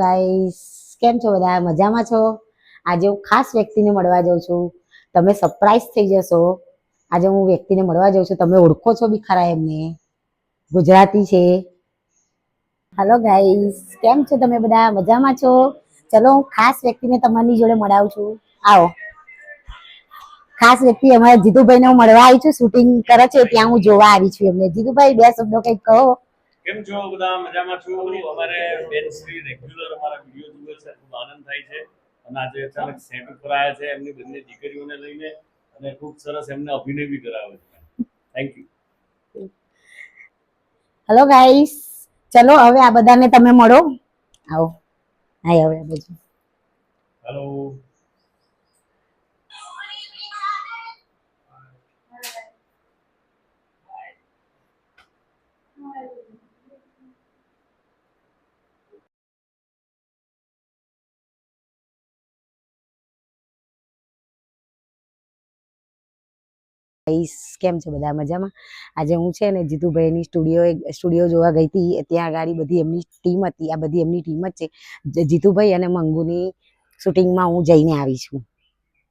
Guys, કેમ છો બધા? મજામાં છો? આજે હું ખાસ વ્યક્તિને મળવા જાઉં છું. તમે સરપ્રાઈઝ થઈ જશો. આજે હું વ્યક્તિને મળવા જાઉં છું. તમે ઓળખો છો બી ખરા એમને? ગુજરાતી છે. હેલો ગાઈસ, કેમ છો તમે બધા? મજામાં છો? ચલો હું ખાસ વ્યક્તિને તમારી જોડે મળાવું છું. આવો. ખાસ વ્યક્તિ અમારા જીતુભાઈને હું મળવા આવી છું. શૂટિંગ કરે છે ત્યાં હું જોવા આવી છું એમને. જીતુભાઈ, બે શબ્દો કંઈક કહો. કેમ છો બધા? મજામાં છું. અમારે બેન શ્રી રેગ્યુલર અમારા વિડીયો જુએ છે, ખૂબ આનંદ થાય છે. અને આજે અચાનક સેટ ઉપર આવ્યા છે એમની બંને દીકરીઓને લઈને, અને ખૂબ સરસ એમને અભિનય બી કરાવે છે. Thank you. હેલો ગાઈસ, ચલો હવે આ બધાને તમે મળો. આવો. હાય હવે બધું. હેલો. ગાઈસ, કેમ છે બધા? મજામાં? આજે હું છે ને જીતુભાઈની સ્ટુડિયો જોવા ગઈ હતી. ત્યાં આગળ બધી એમની ટીમ હતી. આ બધી એમની ટીમ જ છે. જીતુભાઈ અને મંગુની શૂટિંગમાં હું જઈને આવી છું.